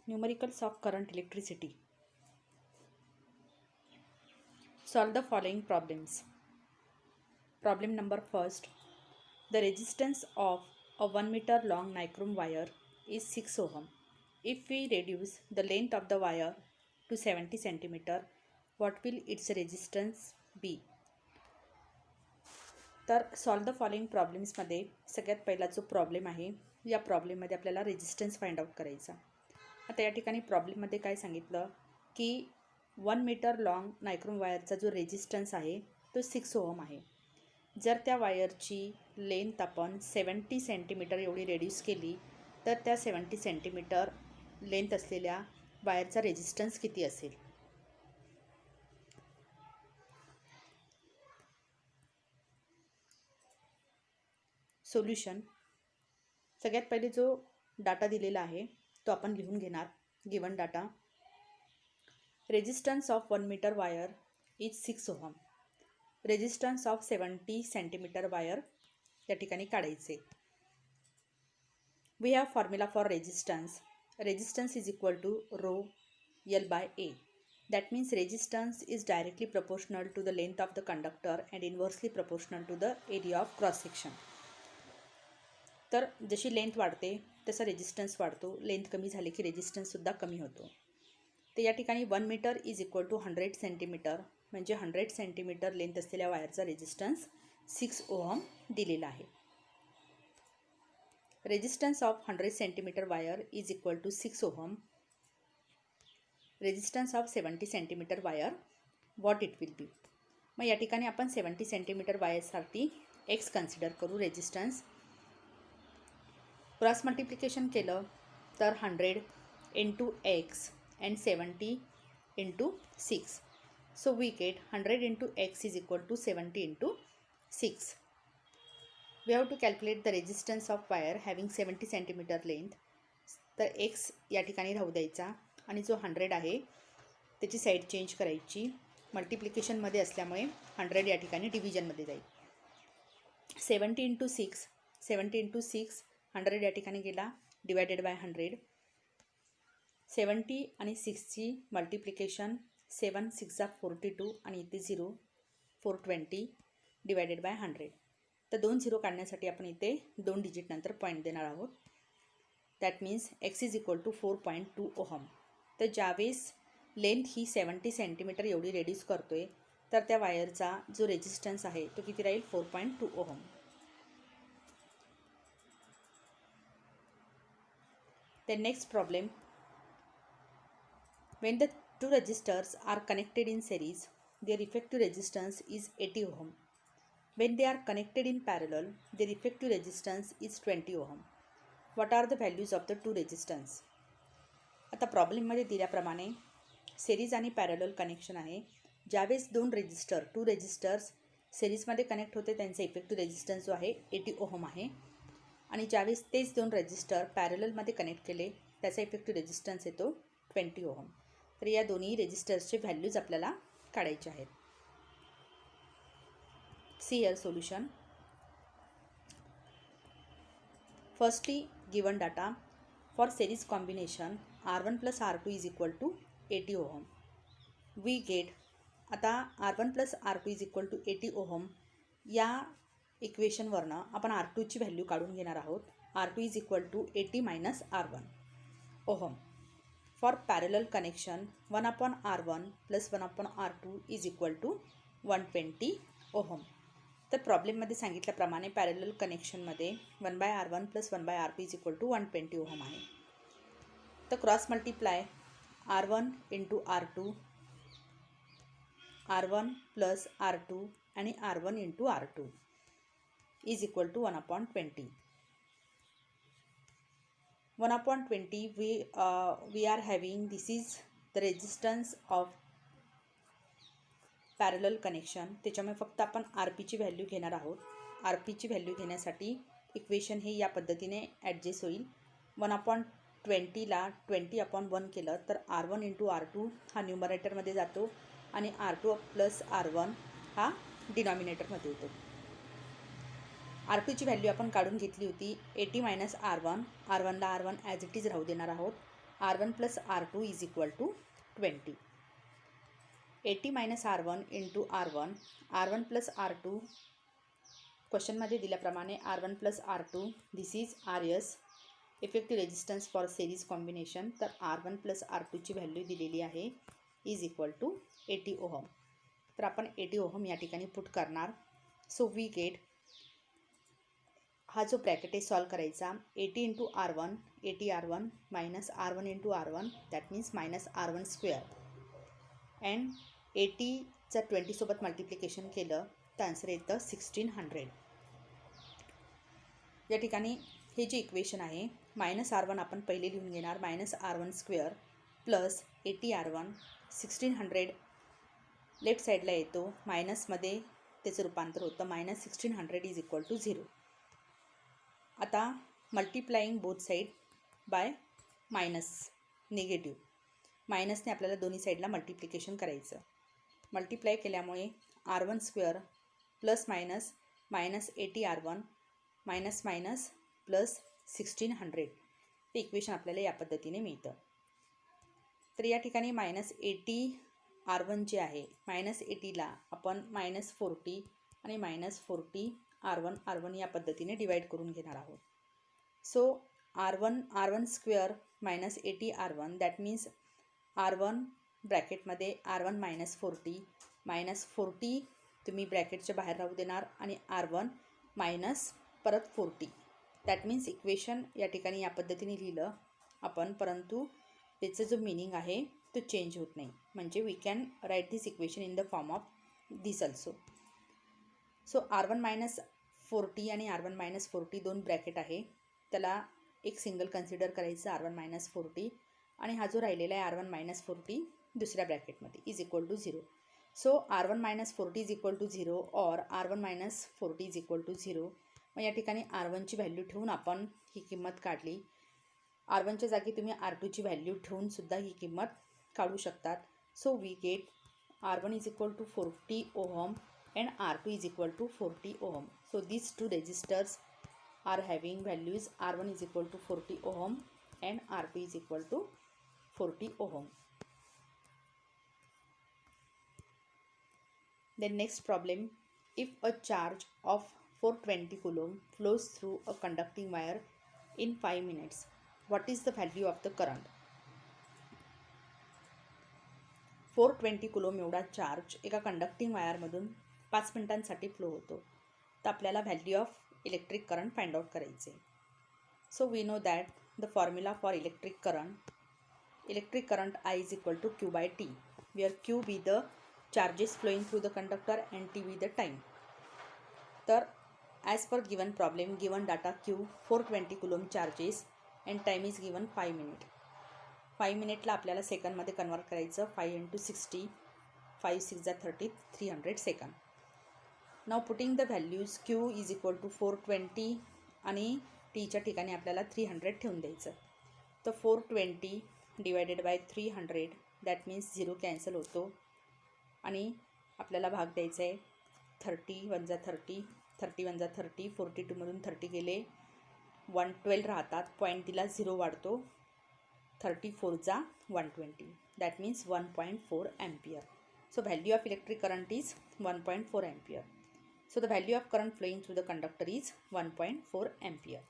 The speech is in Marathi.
Numericals of current electricity. Solve the following problems. Problem number first. The resistance of a 1 meter long nichrome wire is 6 ohm. If we reduce the length of the wire to 70 centimeter, what will its resistance be? तर सॉल्व द फॉलोइंग प्रॉब्लेम्समध्ये सगळ्यात पहिला जो प्रॉब्लेम आहे, या प्रॉब्लेममध्ये आपल्याला रेजिस्टन्स फाइंड आउट करायचा. आता या ठिकाणी प्रॉब्लेममध्ये काय सांगितलं की 1 मीटर लॉंग नायक्रॉम वायरचा जो रेजिस्टन्स आहे तो 6 ओहम आहे. जर त्या वायरची लेंथ आपण 70 सेंटीमीटर एवढी रेड्यूस केली तर त्या 70 सेंटीमीटर लेंथ असलेल्या वायरचा रेजिस्टन्स किती असेल? सोल्यूशन. सगळ्यात पहिले जो डाटा दिलेला आहे तो आपण लिहून घेणार. Given data. Resistance of 1 metre wire is 6 ohm. Resistance of 70 centimetre wire या ठिकाणी काढायचे. We have formula for resistance. Resistance is equal to rho L by A. That means resistance is directly proportional to the length of the conductor and inversely proportional to the area of cross section. तर जशी लेंथ वाढते तसा रेजिस्टन्स वाढतो. लेंथ कमी झाली की रेजिस्टन्ससुद्धा कमी होतो. तर या ठिकाणी 1 metre is equal to 100 centimetre म्हणजे 100 सेंटीमीटर लेंथ असलेल्या वायरचा रेजिस्टन्स 6 ओहम दिलेला आहे. Resistance of 100 centimetre wire is equal to 6 ohm. Resistance of 70 centimetre wire what it will be. मग या ठिकाणी आपण 70 सेंटीमीटर वायरसाठी एक्स कन्सिडर करू रेजिस्टन्स. क्रॉस मल्टिप्लिकेशन केलं तर 100 into x and 70 into 6. So we get 100 into x is equal to 70 into 6. We have to calculate the resistance of wire having 70 centimetre length. तर एक्स या ठिकाणी राहू द्यायचा आणि जो 100 आहे त्याची साईड चेंज करायची. मल्टिप्लिकेशनमध्ये असल्यामुळे 100 या ठिकाणी डिव्हिजनमध्ये जाईल. 70 इंटू 6 70 इंटू 6 100 या ठिकाणी गेला डिवायडेड बाय 100. 70 आणि 6ची मल्टिप्लिकेशन 7 6 42 आणि इथे 0 420 डिवायडेड बाय 100. तर 2 0 काढण्यासाठी आपण इथे 2 डिजिट नंतर पॉईंट देणार आहोत. That means x is equal to 4.2 ohm. तर ज्यावेळेस लेंथ ही 70 सेंटीमीटर एवढी रेड्यूस करतो आहे तर त्या वायरचा जो रेजिस्टन्स आहे तो किती राहील? 4.2 ohm. The next problem. When the two resistors are connected in series, their effective resistance is 80 ohm. When they are connected in parallel, their effective resistance is 20 ohm. What are the values of the two resistance? आता प्रॉब्लेममध्ये दिल्याप्रमाणे सेरीज आणि पॅरलल कनेक्शन आहे. ज्यावेळेस टू रेजिस्टर्स सेरीजमध्ये कनेक्ट होते त्यांचा इफेक्टिव्ह रेजिस्टन्स जो आहे 80 ओहम आहे. आणि ज्यावेळेस तेच 2 रेजिस्टर पॅरललमध्ये कनेक्ट केले त्याचा इफेक्टिव्ह रेजिस्टन्स येतो 20 ओहम. तर या दोन्ही रेजिस्टर्सचे व्हॅल्यूज आपल्याला काढायचे आहेत. See here solution. Firstly given data for series combination R1 plus R2 is equal to 80 ohm. We get. आता R1 plus R2 is equal to 80 ohm या इक्वेशनवरनं आपण R2ची व्हॅल्यू काढून घेणार आहोत. R2 is equal to 80 minus R1 ohm. For parallel connection 1/R1 plus 1/R2 is equal to 120 ohm. तर प्रॉब्लेममध्ये सांगितल्याप्रमाणे पॅरलल कनेक्शनमध्ये 1/R1 plus 1/R2 is equal to 120 ohm आहे. तर cross multiply R1 into R2 R1 plus R2 आणि R1 into R2 is equal to 1/20. 1/20 we are having this is the resistance of parallel connection. त्याच्यामुळे फक्त आपण RPची व्हॅल्यू घेणार आहोत. RPची व्हॅल्यू घेण्यासाठी इक्वेशन हे या पद्धतीने ॲडजस्ट होईल. 1/20ला 20/1 केलं तर R1 इंटू R2 हा न्यूमरेटरमध्ये जातो आणि R2 प्लस R1 हा डिनॉमिनेटरमध्ये येतो. R2ची व्हॅल्यू आपण काढून घेतली होती 80 minus R1. R1ला R1 as it is राहू देणार आहोत R1 plus R2 is equal to 20. 80 minus R1 into R1 plus R2, क्वेश्चनमध्ये दिल्याप्रमाणे R1 plus R2, this is RS, effective resistance for series combination. तर R1 plus R2ची व्हॅल्यू दिलेली आहे इज इक्वल टू 80 ओहम. तर आपण 80 ओहम या ठिकाणी पुट करणार. सो वी गेट, हा जो ब्रॅकेट आहे सॉल्व करायचा, 80 into R1, 80 R1 minus R1 into R1, that means minus R1 square. And 80चा 20 सोबत मल्टिप्लिकेशन केलं तर आन्सर येतं 1600. या ठिकाणी हे जे इक्वेशन आहे, मायनस R1 आपण पहिले लिहून घेणार, minus R1 square plus 80 R1, 1600 left साईडला येतो, मायनसमध्ये त्याचं रूपांतर होतं, मायनस 1600 इज इक्वल टू 0. आता multiplying both side by minus, negative, मायनसने आपल्याला दोन्ही साईडला मल्टिप्लिकेशन करायचं. मल्टिप्लाय केल्यामुळे R1 square plus minus minus 80 R1 minus minus plus 1600 हे इक्वेशन आपल्याला या पद्धतीने मिळतं. तर या ठिकाणी मायनस 80 R1 जे आहे, मायनस 80ला आपण मायनस 40 आणि मायनस 40 R1 या पद्धतीने डिवाईड करून घेणार आहोत. So R1 square minus 80 R1, that means R1 ब्रॅकेटमध्ये R1 minus 40 तुम्ही ब्रॅकेटच्या बाहेर राहू देणार आणि R1 मायनस परत 40, दॅट मीन्स इक्वेशन या ठिकाणी या पद्धतीने लिहिलं आपण, परंतु त्याचं जो मिनिंग आहे तो चेंज होत नाही. म्हणजे we can write this equation in the form of this also. So R1 minus 40 आणि R1 मायनस 40 दोन ब्रॅकेट आहे, त्याला एक सिंगल कन्सिडर करायचं R1 मायनस 40, आणि हा जो राहिलेला आहे R1 मायनस 40 दुसऱ्या ब्रॅकेटमध्ये is equal to 0. So R1 minus 40 is equal to 0 और R1 minus 40 is equal to 0. मग या ठिकाणी R1ची व्हॅल्यू ठेवून आपण ही किंमत काढली. R1च्या जागी तुम्ही R2ची व्हॅल्यू ठेवून सुद्धा ही किंमत काढू शकतात. So we get R1 is equal to 40 ohm and R2 is equal to 40 ohm. So these two resistors are having values R1 is equal to 40 ohm and R2 is equal to 40 ohm. Then next problem, if a charge of 420 coulomb flows through a conducting wire in 5 minutes, what is the value of the current? 420 coulomb एवढा चार्ज एका कंडक्टिंग वायरमधून 5 मिनिटांसाठी फ्लो होतो. तर आपल्याला value of electric current find out करायचे. So we know that the formula for electric current I is equal to Q by T, where Q be the charges flowing through the conductor and T be the time. तर as per given problem, given data Q 420 coulomb charges and time is given 5 minute. 5 मिनिटला आपल्याला सेकंडमध्ये कन्वर्ट करायचं. 5 into 60, 5 6 30, 300 second. Now putting the values Q is equal to 420 आणि टीच्या ठिकाणी आपल्याला 300 ठेवून द्यायचं. तर 420 divided by 300, that means 0 cancel होतो आणि आपल्याला भाग द्यायचा आहे. 30 1 जा 30, 30 1 जा 30, 42मधून 30 गेले 112 राहतात, पॉईंट दिला 0 वाढतो, 34 जा 120, that means 1.4 ampere. So value of electric current is 1.4 ampere. So the value of current flowing through the conductor is 1.4 ampere.